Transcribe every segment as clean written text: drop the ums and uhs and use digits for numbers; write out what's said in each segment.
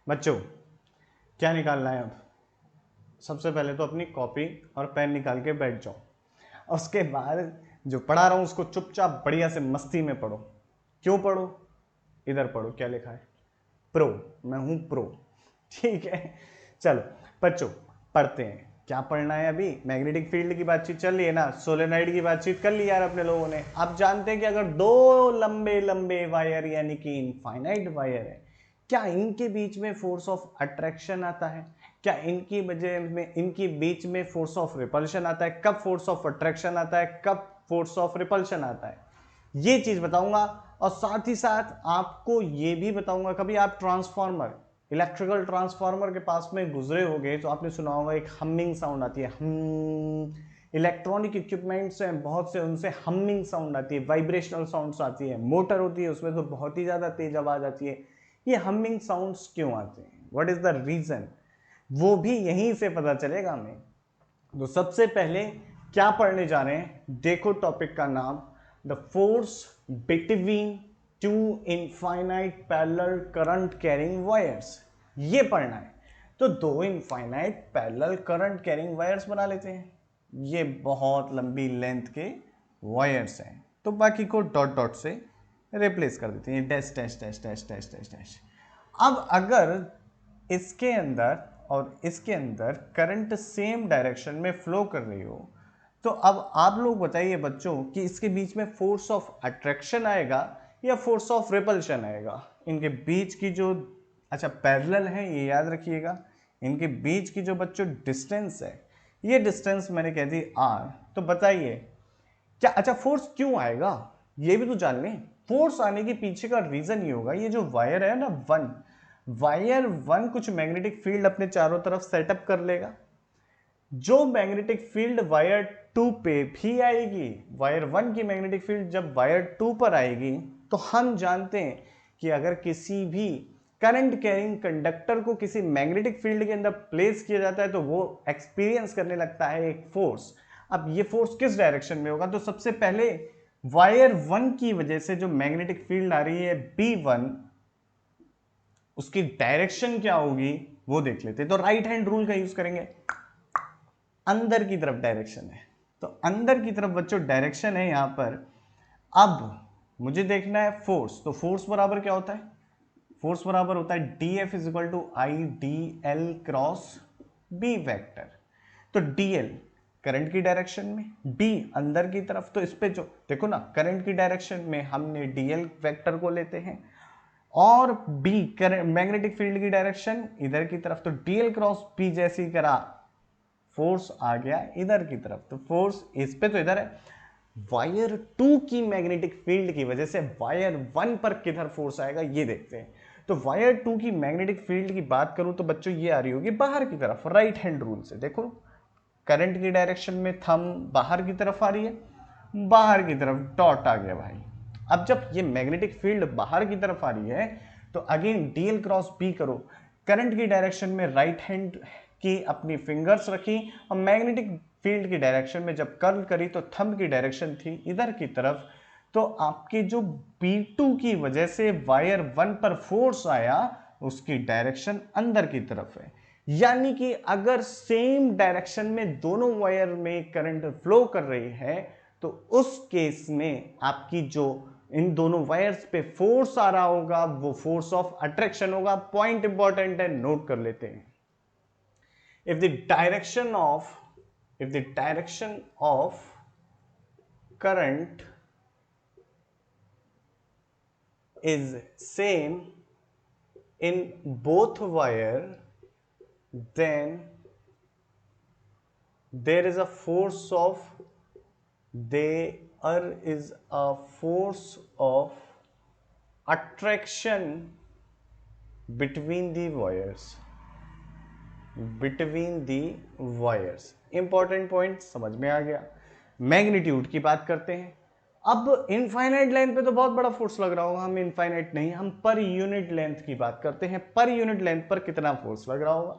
बच्चों क्या निकालना है अब? सबसे पहले तो अपनी कॉपी और पेन निकाल के बैठ जाओ। उसके बाद जो पढ़ा रहा हूं उसको चुपचाप बढ़िया से मस्ती में पढ़ो। क्यों पढ़ो? इधर पढ़ो, क्या लिखा है? प्रो। मैं हूं प्रो। ठीक है, चलो बच्चों पढ़ते हैं। क्या पढ़ना है अभी? मैग्नेटिक फील्ड की बातचीत चल रही है ना, सोलेनॉइड की बातचीत कर ली यार अपने लोगों ने। आप जानते हैं कि अगर दो लंबे लंबे वायर यानी कि इनफाइनाइट वायर है, क्या इनके बीच में फोर्स ऑफ अट्रैक्शन आता है? क्या इनकी वजह में इनके बीच में फोर्स ऑफ रिपल्शन आता है? कब फोर्स ऑफ अट्रैक्शन आता है, कब फोर्स ऑफ रिपल्शन आता है, ये चीज बताऊंगा। और साथ ही साथ आपको ये भी बताऊंगा, कभी आप ट्रांसफार्मर, इलेक्ट्रिकल ट्रांसफार्मर के पास में गुजरे होंगे तो आपने सुना होगा एक हमिंग साउंड आती है। इलेक्ट्रॉनिक इक्विपमेंट्स हैं बहुत से, उनसे हमिंग साउंड आती है, वाइब्रेशनल साउंड्स आती है। मोटर होती है उसमें तो बहुत ही ज्यादा तेज आवाज आती है। ये हमिंग साउंड्स क्यों आते हैं? What is the reason? वो भी यहीं से पता चलेगा हमें। तो सबसे पहले क्या पढ़ने जा रहे हैं, देखो टॉपिक का नाम, the force between two infinite parallel current carrying wires. ये पढ़ना है। तो दो infinite parallel current carrying wires बना लेते हैं। ये बहुत लंबी लेंथ के वायर्स हैं, तो बाकी को डॉट डॉट से रिप्लेस कर देते हैं, dash dash dash dash dash dash dash. अब अगर इसके अंदर और इसके अंदर करंट सेम डायरेक्शन में फ्लो कर रही हो, तो अब आप लोग बताइए बच्चों कि इसके बीच में फोर्स ऑफ अट्रैक्शन आएगा या फोर्स ऑफ रिपल्शन आएगा? इनके बीच की जो, अच्छा पैरेलल है ये याद रखिएगा, इनके बीच की जो बच्चों डिस्टेंस है, ये डिस्टेंस मैंने कह दी r। तो बताइए क्या, अच्छा फोर्स क्यों आएगा ये भी तो जान लें। फोर्स आने के पीछे का रीजन ये होगा, ये जो वायर है ना वायर वन कुछ मैग्नेटिक फील्ड अपने चारों तरफ सेटअप कर लेगा। जो मैग्नेटिक फील्ड वायर टू पे भी आएगी, वायर वन की मैग्नेटिक फील्ड जब वायर टू पर आएगी, तो हम जानते हैं कि अगर किसी भी करंट कैरिंग कंडक्टर को किसी मैग्नेटिक फील्ड के अंदर प्लेस किया जाता है तो वो एक्सपीरियंस करने लगता है एक फोर्स। अब ये फोर्स किस डायरेक्शन में होगा? तो सबसे पहले वायर वन की वजह से जो मैग्नेटिक फील्ड आ रही है B1, उसकी डायरेक्शन क्या होगी वो देख लेते हैं। तो राइट हैंड रूल का यूज करेंगे। अंदर की तरफ डायरेक्शन है, तो अंदर की तरफ बच्चों डायरेक्शन है यहां पर। अब मुझे देखना है फोर्स, तो फोर्स बराबर क्या होता है? फोर्स बराबर होता है dF is equal to I D L cross B vector. तो dl करंट की डायरेक्शन में, b अंदर की तरफ, तो इस पे जो देखो ना करंट की डायरेक्शन में हमने dl वेक्टर को लेते हैं, और b मैग्नेटिक फील्ड की डायरेक्शन इधर की तरफ, तो dl क्रॉस b जैसी करा, फोर्स आ गया इधर की तरफ, तो फोर्स इस पे तो इधर है। वायर टू की मैग्नेटिक फील्ड की वजह से वायर वन पर किधर फोर्स आएगा ये देखते हैं। तो वायर टू की मैग्नेटिक फील्ड की बात करूं तो बच्चों ये आ रही होगी बाहर की तरफ, राइट हैंड रूल से। देखो करंट की डायरेक्शन में थंब बाहर की तरफ आ रही है, बाहर की तरफ डॉट आ गया भाई। अब जब ये मैग्नेटिक फील्ड बाहर की तरफ आ रही है तो अगेन डीएल क्रॉस बी करो, करंट की डायरेक्शन में राइट हैंड की अपनी फिंगर्स रखी, और मैग्नेटिक फील्ड की डायरेक्शन में जब कर्ल करी तो थंब की डायरेक्शन थी इधर की तरफ। तो आपके जो B2 की वजह से वायर वन पर फोर्स आया, उसकी डायरेक्शन अंदर की तरफ है। यानी कि अगर सेम डायरेक्शन में दोनों वायर में करंट फ्लो कर रही है, तो उस केस में आपकी जो इन दोनों वायर्स पे फोर्स आ रहा होगा वो फोर्स ऑफ अट्रैक्शन होगा। पॉइंट इंपॉर्टेंट है, नोट कर लेते हैं। if the direction of if the direction of current is same in both wire, then there is a force of there is a force of attraction between the wires, between the wires. Important point समझ में आ गया। Magnitude की बात करते हैं। अब infinite length पे तो बहुत बड़ा फोर्स लग रहा होगा, हम इनफाइनाइट नहीं, हम पर यूनिट लेंथ की बात करते हैं। पर यूनिट लेंथ पर कितना फोर्स लग रहा होगा,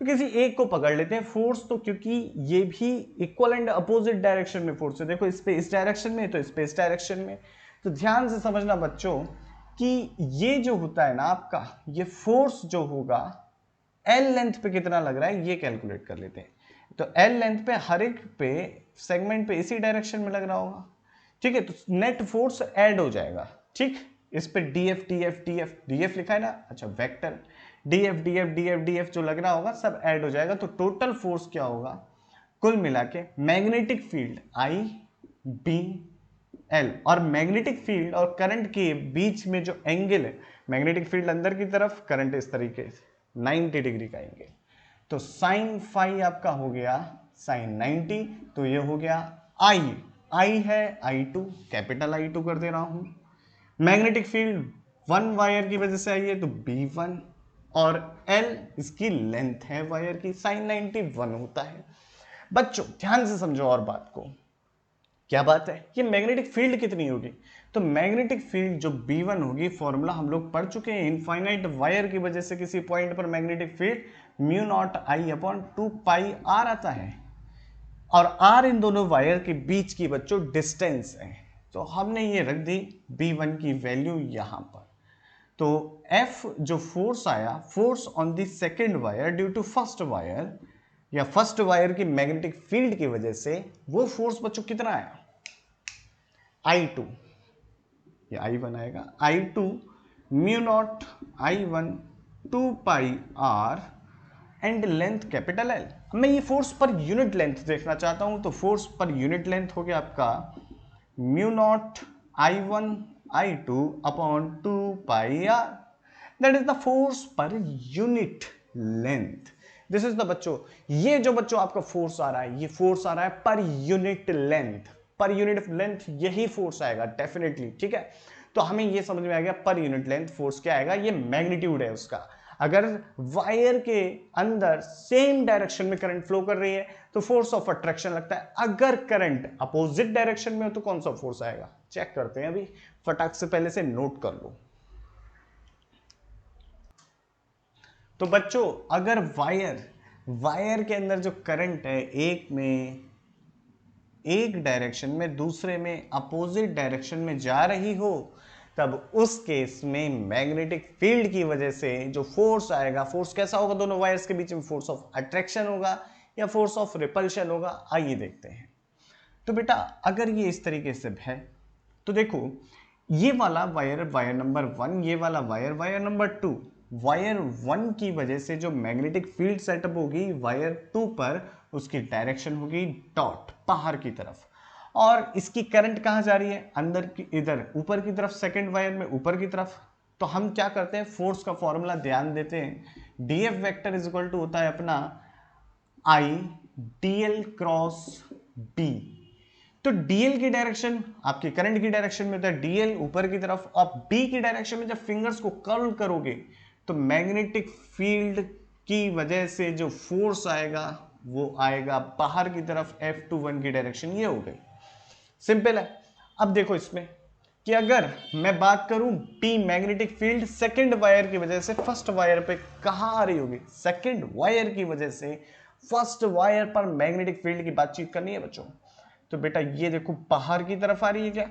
तो किसी एक को पकड़ लेते हैं फोर्स, तो क्योंकि ये भी इक्वल एंड अपोजिट डायरेक्शन में फोर्स है। देखो इस पे इस डायरेक्शन में, तो इस पे इस डायरेक्शन में। तो ध्यान से समझना बच्चों कि ये जो होता है ना आपका, ये फोर्स जो होगा एल लेंथ पे कितना लग रहा है ये कैलकुलेट कर लेते हैं। तो एल लेंथ पे हर एक पे सेगमेंट पे इसी डायरेक्शन में लग रहा होगा, ठीक है। तो नेट फोर्स ऐड हो जाएगा, ठीक। इस पे डीएफ डीएफ डीएफ डीएफ लिखा है ना, अच्छा vector DF DF DF DF जो लग रहा होगा सब ऐड हो जाएगा। तो टोटल फोर्स क्या होगा कुल मिला के, magnetic field I B L, और मैग्नेटिक फील्ड और करंट के बीच में जो एंगल है, मैग्नेटिक फील्ड अंदर की तरफ, करंट इस तरीके से 90 डिग्री का एंगल, तो साइन फाई आपका हो गया साइन 90। तो ये हो गया आई, आई है I2, कैपिटल I2 कर दे रहा हूं। मैग्नेटिक फील्ड वन वायर की वजह से आई है तो B1, और L इसकी लेंथ है वायर की, साइन 90 1 होता है। बच्चों ध्यान से समझो और बात को, क्या बात है, ये मैग्नेटिक फील्ड कितनी होगी, तो मैग्नेटिक फील्ड जो B1 होगी, फॉर्मूला हम लोग पढ़ चुके हैं, इनफाइनाइट वायर की वजह से किसी पॉइंट पर magnetic field mu naught I upon 2 pi R आता है, और आर इन दोनों वायर के बीच की बच्चों डिस्टेंस है। तो हमने ये रख दी B1 की वैल्यू यहां पर। तो F जो फोर्स आया, force on the second wire due to first wire, या फर्स्ट वायर की मैग्नेटिक फील्ड की वजह से, वो फोर्स बच्चों कितना आया I2, ये I1 आएगा, I2 mu naught I1 2 pi R and length capital L. मैं ये फोर्स पर यूनिट लेंथ देखना चाहता हूं, तो फोर्स पर यूनिट लेंथ हो गया आपका mu naught I1 I2 upon 2 pi R, that is the force per unit length. This is the बच्चों, ये जो बच्चों आपका फोर्स आ रहा है, ये फोर्स आ रहा है पर यूनिट लेंथ, पर यूनिट लेंथ यही फोर्स आएगा डेफिनेटली, ठीक है। तो हमें ये समझ में आ गया पर यूनिट लेंथ फोर्स क्या आएगा, ये मैग्नीट्यूड है उसका। अगर वायर के अंदर सेम डायरेक्शन में करंट फ्लो कर रही है तो फोर्स ऑफ अट्रैक्शन लगता है, अगर करंट अपोजिट डायरेक्शन में हो तो कौन सा फोर्स आएगा, चेक करते हैं अभी, फटाक से पहले से नोट कर लो। तो बच्चों अगर वायर के अंदर जो करंट है एक डायरेक्शन में दूसरे में अपोजिट डायरेक्शन में जा रही हो, तब उस केस में मैग्नेटिक फील्ड की वजह से जो फोर्स आएगा, फोर्स कैसा होगा दोनों वायर्स के बीच में, फोर्स ऑफ अट्रैक्शन होगा या फोर्स ऑफ रिपल्शन होगा, आइए देखते हैं। तो बेटा अगर ये इस तरीके से है तो देखो ये वाला वायर नंबर 1, ये वाला वायर नंबर 2, वायर 1 की वजह से जो मैग्नेटिक फील्ड सेटअप होगी वायर 2 पर, उसकी डायरेक्शन होगी डॉट बाहर की तरफ, और इसकी करंट कहां जा रही है, अंदर की इधर ऊपर की तरफ, सेकंड वायर में ऊपर की तरफ। तो हम क्या करते हैं, फोर्स का फॉर्मूला ध्यान देते हैं, DF vector is equal to होता है अपना आई डीएल क्रॉस बी। तो डीएल की डायरेक्शन आपकी करंट की डायरेक्शन में होता है डीएल ऊपर की तरफ, और बी की डायरेक्शन में जब फिंगर्स को कर्ल करोगे तो मैग्नेटिक फील्ड की वजह से जो फोर्स आएगा वो आएगा बाहर की तरफ, F21 की डायरेक्शन ये हो गई, सिंपल है। अब देखो इसमें कि अगर मैं बात करूं B magnetic field second wire की वजह से फर्स्ट वायर पे कहां आ रही होगी, सेकंड वायर की वजह से फर्स्ट वायर पर मैग्नेटिक फील्ड की बातचीत करनी है बच्चों। तो बेटा ये देखो बाहर की तरफ आ रही है, क्या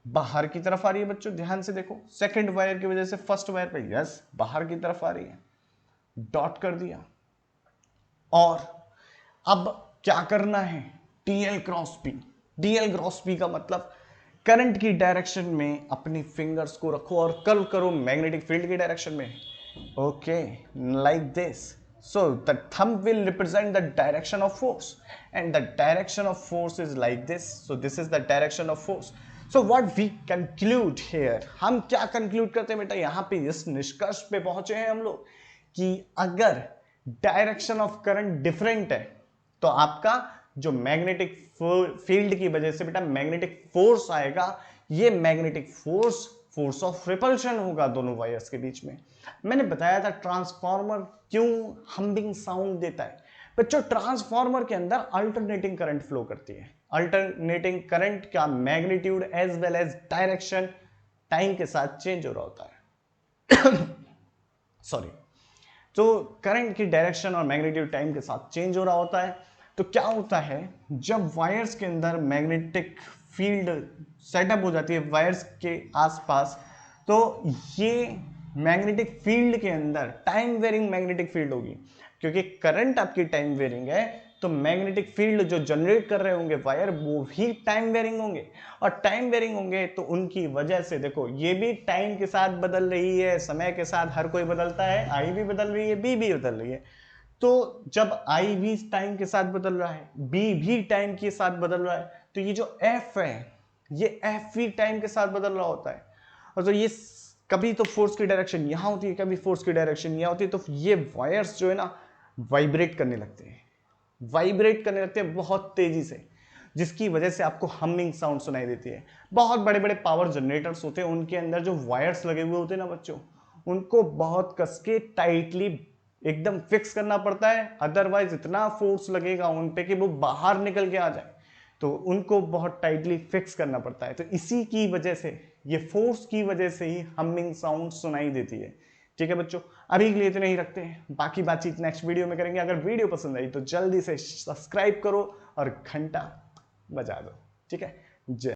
बाहर की तरफ आ रही है बच्चों, ध्यान से देखो, सेकंड वायर की वजह से फर्स्ट वायर पे, यस बाहर की तरफ आ रही है, डॉट कर दिया। और अब क्या करना है, DL cross P, DL cross P का मतलब करंट की डायरेक्शन में अपनी फिंगर्स को रखो और कर्ल करो मैग्नेटिक फील्ड की डायरेक्शन में, okay like this. So the thumb will represent the direction of force, and the direction of force is like this. So this is the direction of force. So what we conclude here, हम क्या conclude करते हैं बेटा, यहाँ पे इस निष्कर्ष पे पहुंचे हैं हम लोग कि अगर डायरेक्शन ऑफ करंट डिफरेंट है तो आपका जो मैग्नेटिक फील्ड की वजह से बेटा मैग्नेटिक फोर्स आएगा, ये magnetic force force of repulsion होगा दोनों वायर्स के बीच में। मैंने बताया था ट्रांसफार्मर क्यों हम्बिंग साउंड देता है बच्चों, ट्रांसफार्मर के अंदर अल्टरनेटिंग करंट फ्लो करती है, अल्टरनेटिंग करंट का magnitude as well as direction time के साथ चेंज हो रहा होता है सॉरी। तो करंट की डायरेक्शन और मैग्नीट्यूड टाइम के साथ चेंज हो रहा होता है। तो क्या होता है, जब वायर्स के अंदर मैग्नेटिक फील्ड सेटअप हो जाती है वायर्स के आसपास, तो ये मैग्नेटिक फील्ड के अंदर टाइम वेरिंग मैग्नेटिक फील्ड होगी, क्योंकि करंट आपकी टाइम वेरिंग है, तो मैग्नेटिक फील्ड जो जनरेट कर रहे होंगे वायर वो भी टाइम वेरिंग होंगे, और टाइम वेरिंग होंगे तो उनकी वजह से देखो ये भी टाइम के साथ बदल रही है, समय के साथ हर कोई बदलता है, आई भी बदल रही है, बी भी बदल रही है। तो जब आई भी टाइम के साथ बदल रहा है, बी भी टाइम के साथ बदल रहा है, तो ये जो एफ है ये एफ भी टाइम के साथ बदल रहा होता है। और तो ये कभी तो फोर्स की डायरेक्शन यहां होती है, कभी फोर्स की डायरेक्शन यहां होती है, तो ये वायर्स जो है ना वाइब्रेट करने लगते हैं, वाइब्रेट करने लगते हैं बहुत तेजी से, जिसकी वजह से आपको हमिंग साउंड सुनाई देती है। बहुत बड़े बड़े पावर जनरेटर्स होते हैं, उनके अंदर जो वायर्स लगे हुए होते हैं ना बच्चों, उनको बहुत कसके टाइटली एकदम फिक्स करना पड़ता है, अदरवाइज इतना फोर्स लगेगा उन पे कि वो बाहर निकल के आ जाए, तो उनको बहुत टाइटली फिक्स करना पड़ता है। तो इसी की वजह से, ये फोर्स की वजह से ही हमिंग साउंड सुनाई देती है। ठीक है बच्चों, अभी के लिए इतना ही रखते हैं, बाकी बातचीत नेक्स्ट वीडियो में करेंगे। अगर वीडियो पसंद आई तो जल्दी से सब्सक्राइब करो और घंटा बजा दो। ठीक है, जय